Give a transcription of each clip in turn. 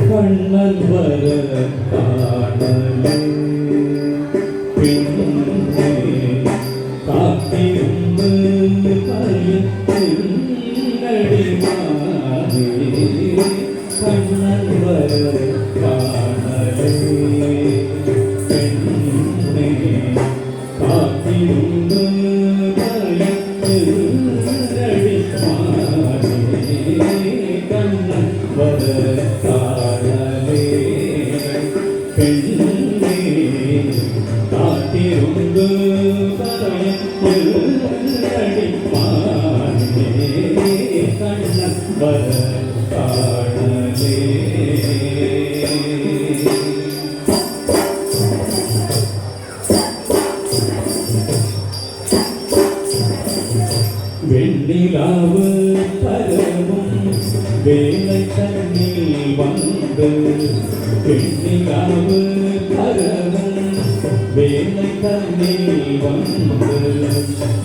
கண்ணன் வர காணலே பின்னே காத்திருந்து நடிமானே கண்ணன் வர காணலே பின்னே காத்திருந்து கண்ணன் வர காத்திருந்து கண்ணன் வர காணலே வெண்ணிலாவு பரவும் வேலை தண்ணில் வந்து வெண்ணிலாவு பரவும் வேலை தண்ணில் வந்து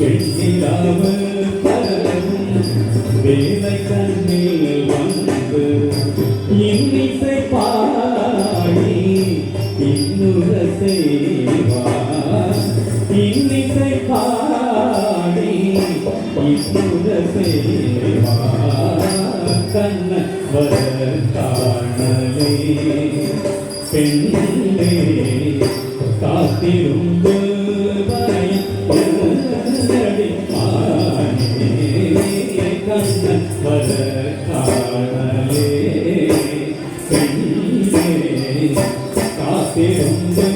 வெண்ணிலாவு பரவும் வேலை தண்ணில் வந்து இன்னிசை பாடி இன்னுர செய்வார் இன்னிசை பாடி இன்னுர செய்வார் கண்ணன் வர காணலே பெண்ணே காத்திருந்து கண்ணன் வர காணலே பெண்ணே காத்திருந்து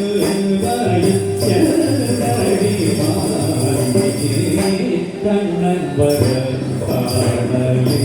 கண்ணன் வர காணலே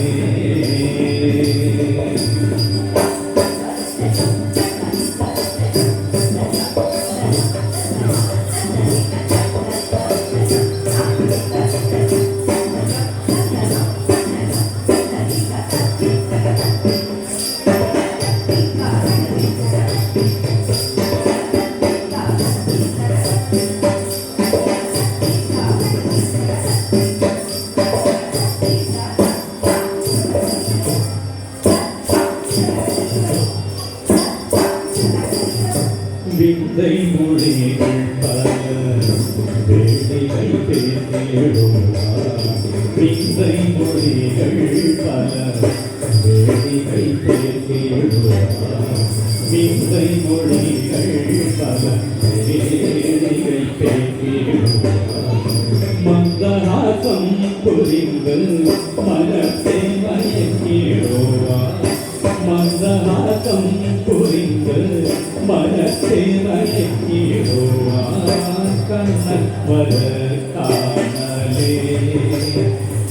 விந்தை மொழிகள் பல வேலைகள் பேசிடுவார் விந்தை மொழிகள் பல வேலைகள் பேசிடுவார் விந்தை மொழிகள் பல வேலைகள் பேசிடுவார் மந்தராசம் புரிந்து மனத்தை மயக்கிடுவார் மந்தராசம் புரிந்து மனத்தை மயக்கிடுவார் கண்ணன் வர காணலே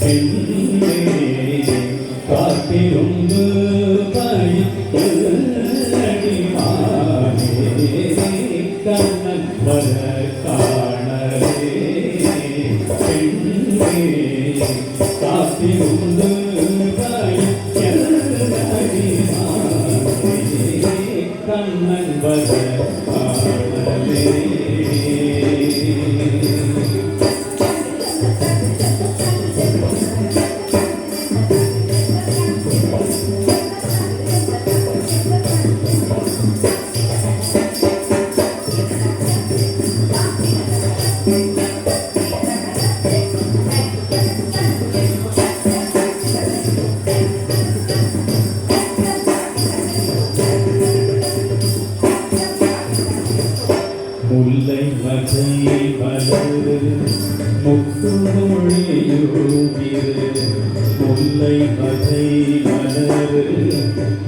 பெண்ணே காத்திருந்து நடிமானே கண்ணன் வர காணலே பெண்ணே காத்திருந்து கண்ணன் வர காணலே முல்லை மகை மலர் முத்து மொழியூகிரு முல்லை மகை மலர்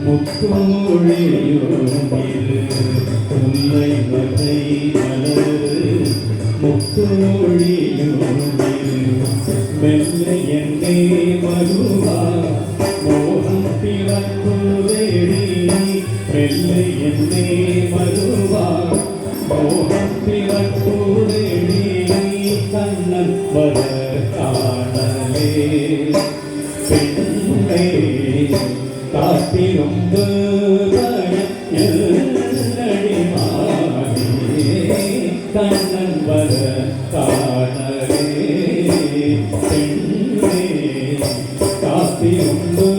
முத்து மொழியூகிரு முல்லை மகை மலர் முத்து மொழியூகிரு மெல்ல என்னே வருவா மோகம் பிறக்குதேடி மெல்ல என்னே வருவா மோகம் பிறக்குதேடி கண்ணன் வர காணலே பெண்ணே காத்திருந்து கண்ணன் வர காணலே பெண்ணே காத்திருந்து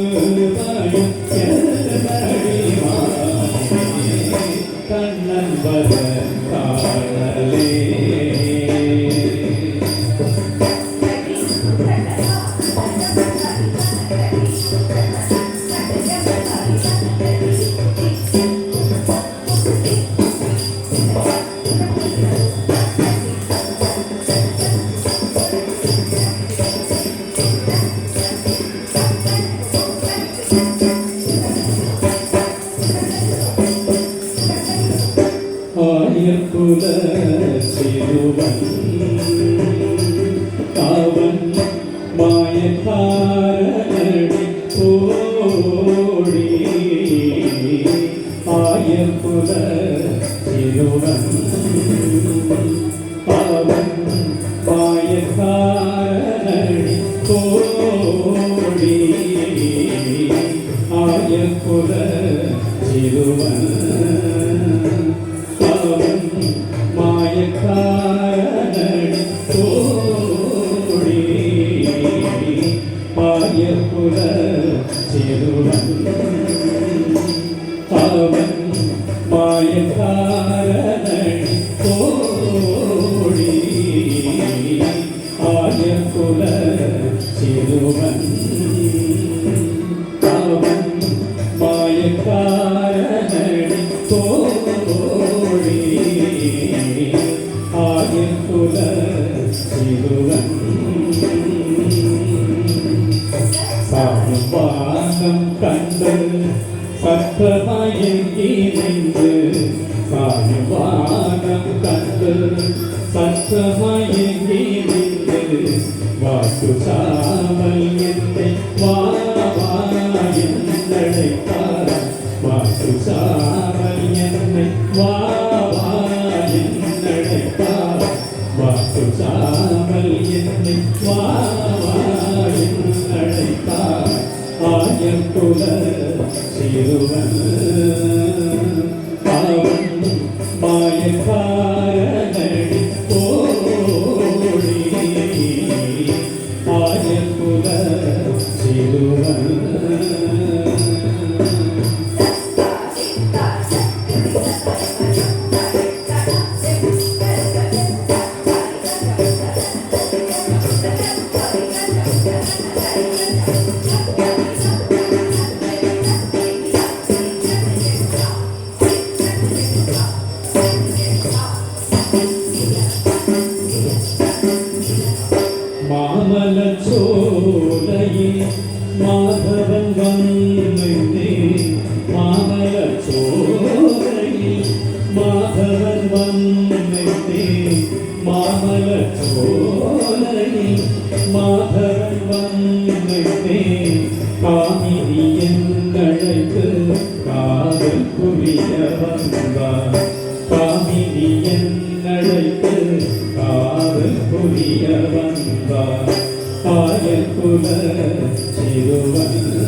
ஆயக்குல சிறுவன் அவன் மாயக்காரனடி கோடி ஆயக்குல சிறுவன் அவன் மாயக்காரனடி கோடி ஆயக்குல சிறுவன் அவன் மாயக்காரனடி கோடி ஆயக்குல சிறுவன் அவன் மாயக்காரனடி கோடி ஆயக்குல சிறுவன் சாவானம் கண்டு சற்றமயங்கி நின்று சாவானம் கண்டு சற்றமயங்கி நின்று வாக்கு சாமல் என்னை வாழைத்தார் வாக்கு சாமல் என்னை வாழைத்தார் வாக்கு சாமல் என்னை வாழைத்தார் ஆயக்குல சிறுவன் அவன் மாயக்காரனடி கோடி ஆயக்குல சிறுவன் மாமலச்சோலையில் மாதவன் வந்தே மாமலச்சோலையில் மாதவன் வந்தே மாமலச்சோலையில் மாதவன் வந்தே காமினி என்னழைத்து காதல் புரிய வந்தார் காமினி என்னழைத்து காதல் புரிய வந்தார் ஆயக்குல சிறுவன்